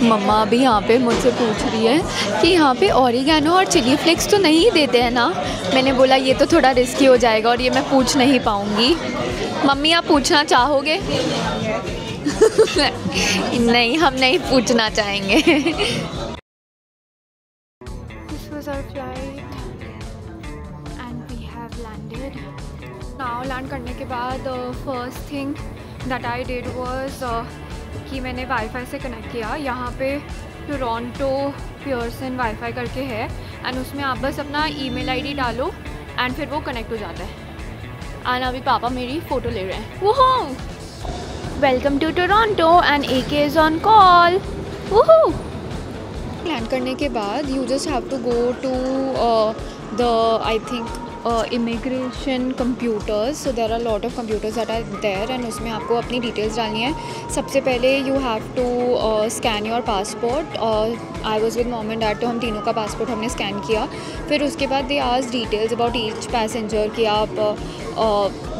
मम्मा अभी यहाँ पे मुझसे पूछ रही है कि यहाँ पे ऑरिगेनो और चिली फ्लेक्स तो नहीं देते हैं ना। मैंने बोला ये तो थोड़ा रिस्की हो जाएगा और ये मैं पूछ नहीं पाऊँगी। मम्मी आप पूछना चाहोगे? नहीं, हम नहीं पूछना चाहेंगे। This was our flight and we have landed. Now land करने के बाद first thing that I did was कि मैंने वाईफाई से कनेक्ट किया। यहाँ पे टोरंटो पियर्सन वाईफाई करके है एंड उसमें आप बस अपना ईमेल आईडी डालो एंड फिर वो कनेक्ट हो जाता है। एंड अभी पापा मेरी फ़ोटो ले रहे हैं। वोहो, welcome to Toronto and AK is on call. वोहो। लैंड करने के बाद you just have to go to the I think immigration computers. So there are lot of computers that are there and उसमें आपको अपनी डिटेल्स डालनी है। सबसे पहले you have to scan your passport. I was with mom and dad, तो हम तीनों का पासपोर्ट हमने स्कैन किया। फिर उसके बाद they ask details about each passenger कि आप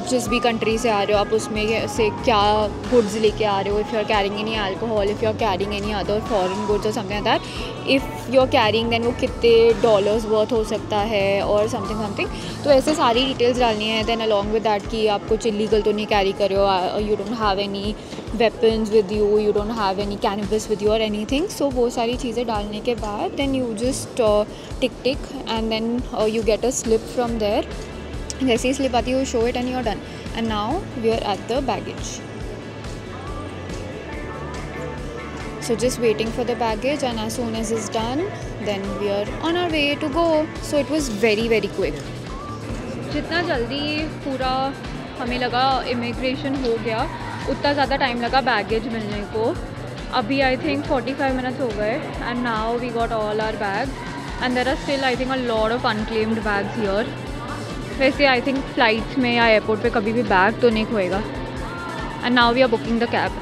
जिस भी कंट्री से आ रहे हो आप उसमें से क्या गुड्स लेके आ रहे हो। If you are carrying any alcohol, if you are carrying any other foreign goods or something that, if you are carrying then वो कितने डॉलर्स वर्थ हो सकता है और समथिंग। तो ऐसे सारी डिटेल्स डालनी है। देन अलॉन्ग विद दैट कि आप कुछ इलीगल तो नहीं कैरी कर रहे हो, you don't have any weapons with you, you don't have any cannabis with you और एनीथिंग। सो वो सारी चीज़ें डालने के बाद then you just tick and then you get a slip from there. जैसे ही स्लिप आती है, you show it and you're done. And now we are at the baggage. So just waiting for the baggage, and as soon as it's done, then we are on our way to go. So it was very very quick. जितना जल्दी पूरा हमें लगा immigration हो गया, उतना ज़्यादा time लगा बैगेज मिलने को। अभी आई थिंक 45 मिनट्स हो गए and now we got all our bags and there are still I think a lot of unclaimed bags here. वैसे आई थिंक फ्लाइट्स में या एयरपोर्ट पे कभी भी बैग तो नहीं खोएगा। And now we are booking the cab.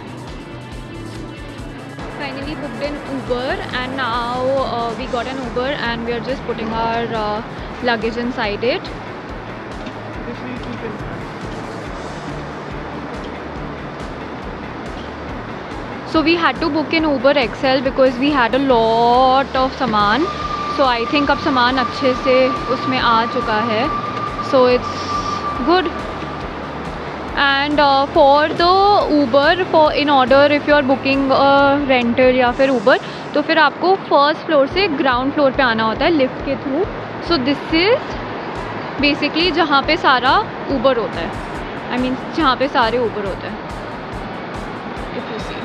Finally booked in Uber and now we got an Uber and we are just putting our luggage inside it. So we had to book in Uber XL because we had a lot of सामान। So I think अब सामान अच्छे से उसमें आ चुका है। So it's good. And for the Uber, in order if you are booking a rental या फिर Uber, तो फिर आपको फर्स्ट फ्लोर से ग्राउंड फ्लोर पे आना होता है लिफ्ट के through. So this is basically जहाँ पे सारा Uber होता है, आई मीन जहाँ पे सारे Uber होते हैं। If you see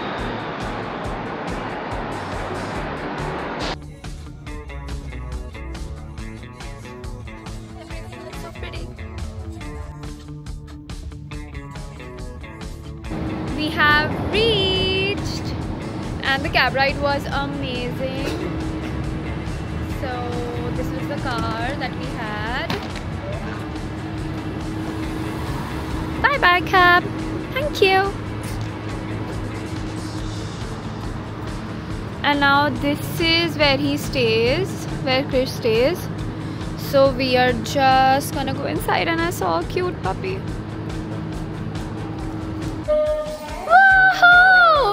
we have reached and the cab ride was amazing. So this was the car that we had. Bye bye cab, thank you. And now this is where he stays, where Krish stays. So we are just gonna go inside and I saw a cute puppy.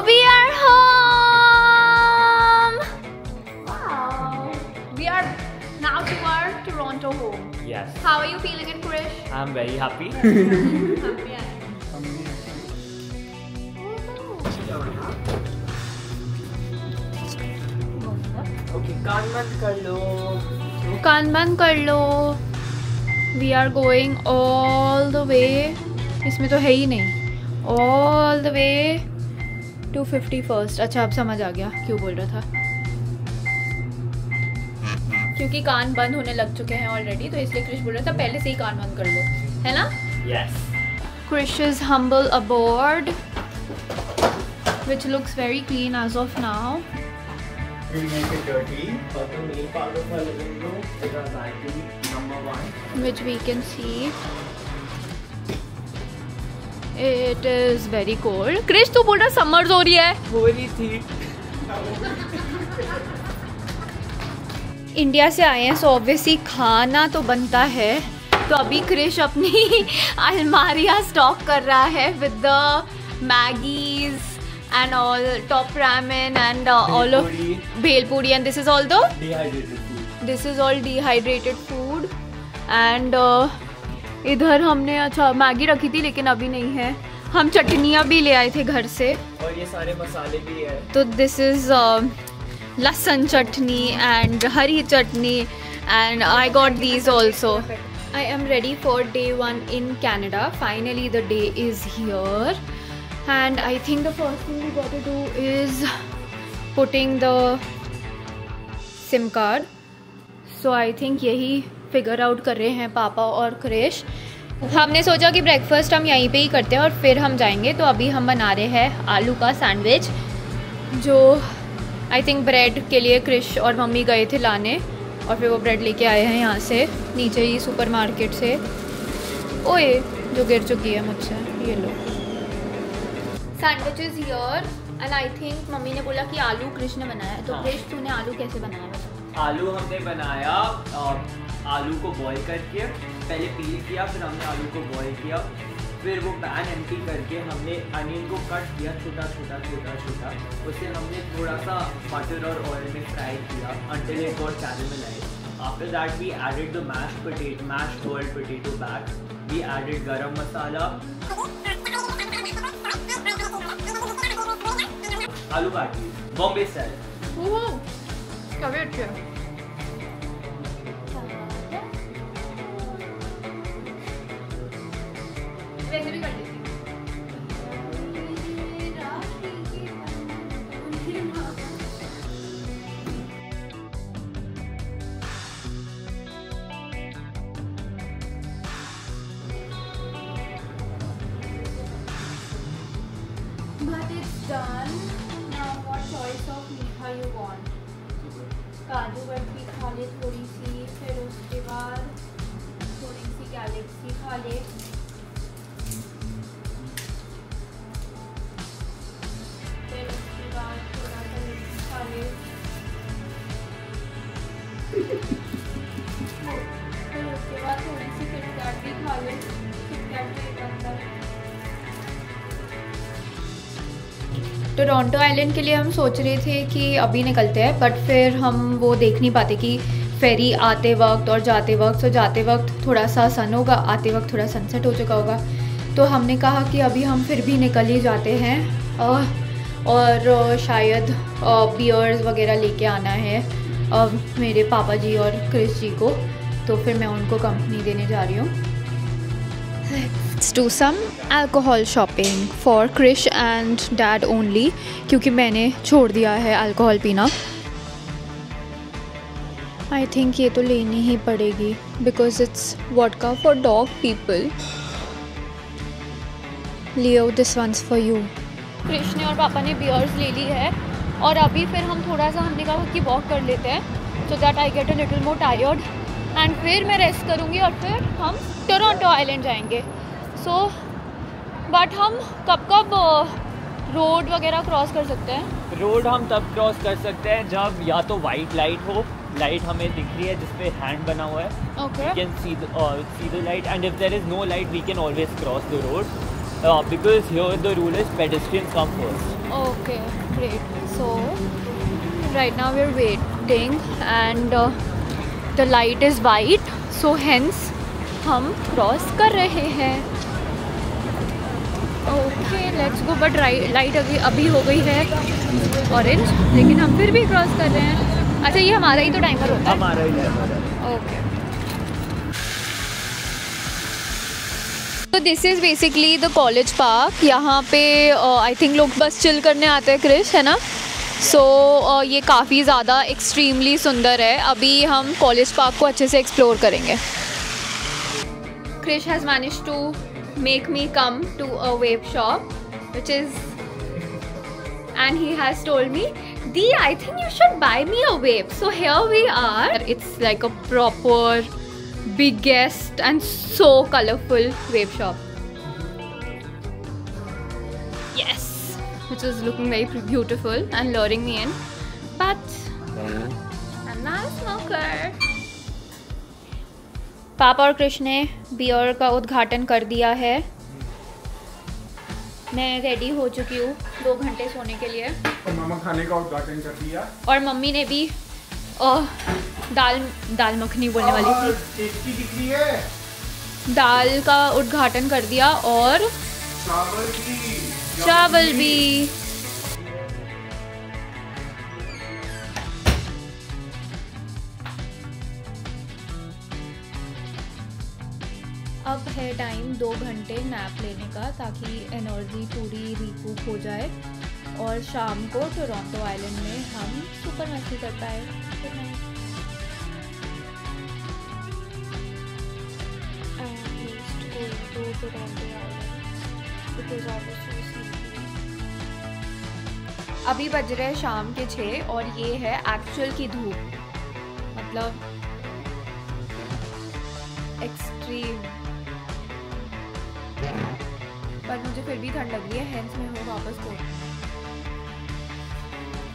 We are home! Wow! We are now to our Toronto home. Yes. How are you feeling it, Krish? I'm very happy. Happy. Okay, कान बंद कर लो. कान बंद कर लो. We are going all the way. इसमें तो है ही नहीं. All the way to 51st. अच्छा अब समझ आ गया क्यों बोल रहा था, क्योंकि कान बंद होने लग चुके हैं ऑलरेडी, तो इसलिए क्रिश बोल रहा था पहले से ही कान बंद कर लो, है ना? Yes. Krish is humble aboard, which looks very clean as of now. We'll make it dirty, but the main part of our living room is our pantry #1, which we can see. It is very cold. Krish तू बोल रहा summers हो रही है? हो रही थी. India से आए हैं, सो ऑब्वियसली खाना तो बनता है। तो अभी क्रिश अपनी अलमारियाँ स्टॉक कर रहा है with the Maggie's and all top ramen and all of bhel puri, and this is all the dehydrated food. This is all dehydrated food and इधर हमने अच्छा मैगी रखी थी लेकिन अभी नहीं है. हम चटनियाँ भी ले आए थे घर से और ये सारे मसाले भी है. तो this is lahsun chutney and hari chutney and I got these also. I am ready for day 1 in Canada. Finally the day is here and I think the first thing we got to do is putting the SIM card. So I think यही figure out कर रहे हैं पापा और क्रिश. हमने सोचा कि breakfast हम यहीं पे ही करते हैं और फिर हम जाएंगे. तो अभी हम बना रहे हैं आलू का सैंडविच जो आई थिंक ब्रेड के लिए क्रिश और मम्मी गए थे लाने और फिर वो ब्रेड लेके आए हैं यहाँ से नीचे ही सुपरमार्केट से. ओए जो गिर चुकी है मुझसे. ये लो sandwich is here and I think mummy ने बोला कि आलू क्रिश ने बनाया है. तो क्रिश तूने आलू कैसे बनाया बता. आलू हमने बनाया आलू को बॉईल करके पहले पील किया, फिर हमने आलू को बॉईल किया, फिर वो पैन एम्प्टी करके हमने अनियन को कट किया छोटा छोटा छोटा छोटा. उसे हमने थोड़ा सा बटर और ऑयल में फ्राई किया until it got caramelized. After that we added the mashed boiled potato back. We added garam masala. आलू बाटी बॉम्बे स्टाइल. काफ़ी अच्छी है. वैसे भी कर लेती हूँ. But it's done. Now what choice of मीठा you want? काजू बर्फी खा ले थोड़ी सी, फिर उसके बाद थोड़ी सी गैलेक्सी खा ले, फिर उसके बाद थोड़ा सा मिर्ची खा ले, फिर उसके बाद थोड़ी सी किटकैट भी खा ले. किटकैट भी अंदर. टोरंटो आइलैंड के लिए हम सोच रहे थे कि अभी निकलते हैं बट फिर हम वो देख नहीं पाते कि फेरी आते वक्त और जाते वक्त. तो जाते वक्त थोड़ा सा सन होगा, आते वक्त थोड़ा सनसेट हो चुका होगा. तो हमने कहा कि अभी हम फिर भी निकल ही जाते हैं और शायद बियर्स वगैरह लेके आना है मेरे पापा जी और क्रिश जी को. तो फिर मैं उनको कंपनी देने जा रही हूँ. Let's do some alcohol shopping for Krish and Dad only क्योंकि मैंने छोड़ दिया है अल्कोहल पीना. I think ये तो लेनी ही पड़ेगी because it's vodka for dog people. Leo, this one's for you. Krish ने और पापा ने बियर्स ले ली है और अभी फिर हम थोड़ा सा हमने कहा कि वॉक कर लेते हैं so that I get a little more tired and फिर मैं रेस्ट करूँगी और फिर हम टोरंटो आइलैंड जाएंगे. सो बट हम कब रोड वगैरह क्रॉस कर सकते हैं. रोड हम तब क्रॉस कर सकते हैं जब या तो वाइट लाइट हो. लाइट हमें दिख रही है जिसपे हैंड बना हुआ है. Okay. We can see the light and if there is no light we can always cross the road because here the rule is pedestrian come first. Okay great. So right now we are waiting and the light is white so hence हम क्रॉस कर रहे हैं. Okay let's go. But light अभी हो गई है orange लेकिन हम फिर भी क्रॉस कर रहे हैं. अच्छा ये हमारा ही तो टाइमर होता है. हमारा ही टाइमर है. ओके. तो this is basically the college park. यहाँ पे आई थिंक लोग बस चिल करने आते हैं क्रिश है ना. सो ये काफ़ी ज़्यादा एक्सट्रीमली सुंदर है. अभी हम कॉलेज पार्क को अच्छे से एक्सप्लोर करेंगे. Krish has managed to make me come to a vape shop, which is, and he has told me, Dee, I think you should buy me a vape. So here we are. It's like a proper, biggest and so colorful vape shop. Yes, which is looking very beautiful and luring me in. But I'm not a smoker. पापा और कृष्ण ने beer का उद्घाटन कर दिया है. मैं ready हो चुकी हूँ 2 घंटे सोने के लिए। और मामा खाने का उद्घाटन कर दिया। और मम्मी ने भी दाल मखनी बोलने वाली थी, टेस्टी दिख रही है। दाल का उद्घाटन कर दिया और चावल भी। अब है टाइम 2 घंटे नैप लेने का ताकि एनर्जी पूरी रिकूप हो जाए और शाम को टोरंटो आइलैंड में हम सुपर मस्ती कर पाए। Good night. अभी बज रहे हैं शाम के 6 और ये है एक्चुअल की धूप, मतलब एक्सट्रीम। पर मुझे फिर भी ठंड लग रही है, हेंस मैं हूँ वापस को।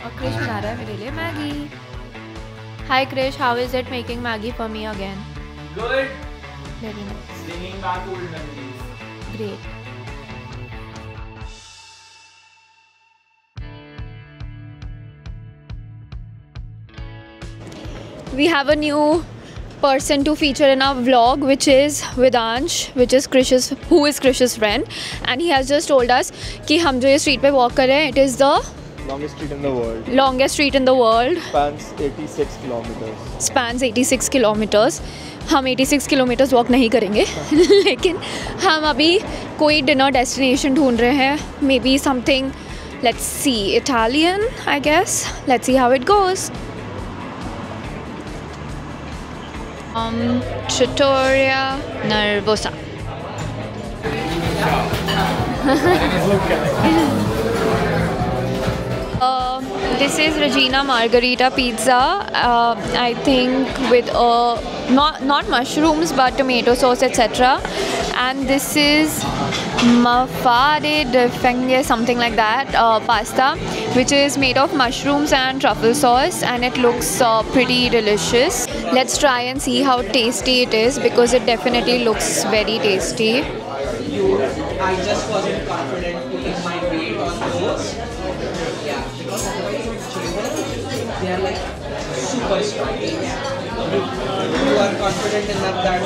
और क्रिश बना रहा है मेरे लिए Maggi. Hi Krish, how is it making Maggi for me again? Good. Very nice. Bringing back old memories. Great. We have a new person to feature in our vlog, which is Vidansh, who is Krish's friend, and he has just told us कि हम जो ये street पे walk कर रहे हैं, it is the longest street in the world. Longest street in the world. Spans 86 kilometers. Spans 86 kilometers. हम 86 kilometres walk नहीं करेंगे लेकिन हम अभी कोई डिनर डेस्टिनेशन ढूंढ रहे हैं, maybe something, let's see, Italian I guess, let's see how it goes. Trattoria Nervosa. This is Regina Margherita pizza. I think with not mushrooms but tomato sauce etc. And this is mafade de fenghe, something like that, pasta, which is made of mushrooms and truffle sauce, and it looks pretty delicious. Let's try and see how tasty it is because it definitely looks very tasty. I just wasn't confident putting my weight on those. Yeah, because otherwise they are like super strong. You are confident enough that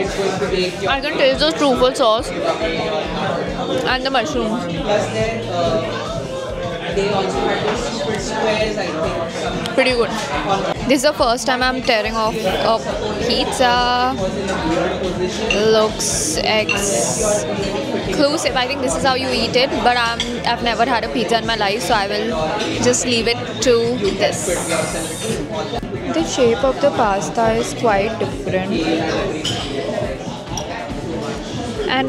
it's going to make your. I can taste the truffle sauce and the mushrooms. Plus then they also had those super squares, I think. Pretty good. This is the first time I'm tearing off a pizza. Looks exclusive. I think this is how you eat it, but I've never had a pizza in my life, so I will just leave it to this. The shape of the pasta is quite different. And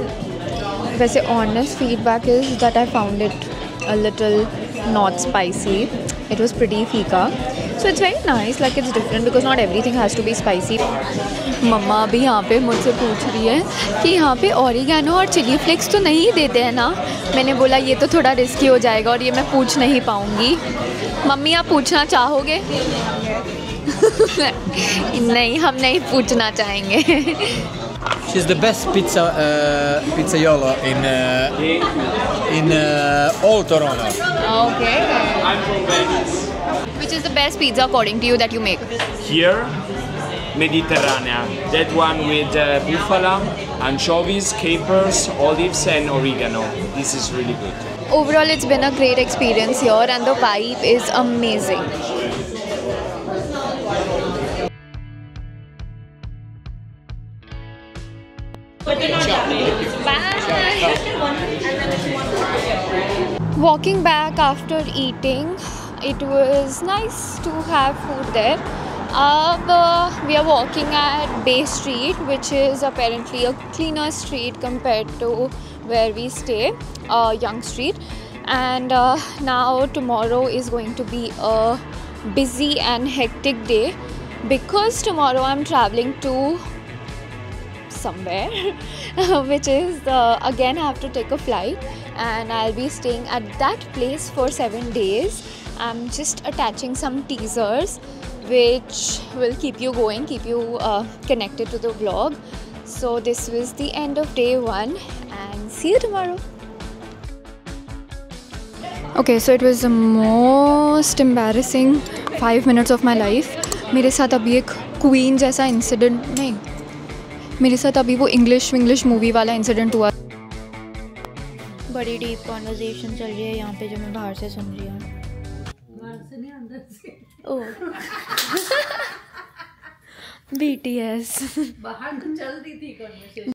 वैसे honest feedback is that I found it a little not spicy. It was pretty fika. So it's very nice, like it's different because not everything has to be spicy. मम्मा अभी यहाँ पे मुझसे पूछ रही है कि यहाँ पे ऑरिगेनो और चिली फ्लेक्स तो नहीं देते हैं ना। मैंने बोला ये तो थोड़ा रिस्की हो जाएगा और ये मैं पूछ नहीं पाऊँगी। मम्मी आप पूछना चाहोगे? नहीं, हम नहीं पूछना चाहेंगे। She's the best pizzaiolo in all Toronto. Okay. I'm from Venice. Which is the best pizza according to you that you make? Here, Mediterranean. That one with bufala, anchovies, capers, olives and oregano. This is really good. Overall, it's been a great experience here and the vibe is amazing. Walking back after eating, it was nice to have food there. We are walking at Bay Street, which is apparently a cleaner street compared to where we stay, Yonge Street. And now tomorrow is going to be a busy and hectic day because tomorrow I'm traveling to somewhere which is again I have to take a flight and I'll be staying at that place for 7 days. I'm just attaching some teasers which will keep you going, keep you connected to the vlog. So this was the end of day 1 and see you tomorrow. Okay so it was the most embarrassing 5 minutes of my life. मेरे साथ अभी एक queen जैसा incident नहीं, मेरे साथ अभी वो इंग्लिश मूवी वाला इंसिडेंट हुआ। बड़ी डीप कॉन्वर्जेशन चल रही है यहाँ पे जो मैं बाहर से सुन रही हूँ। ओह BTS बाहर तो चल रही थी कॉन्वर्सेशन।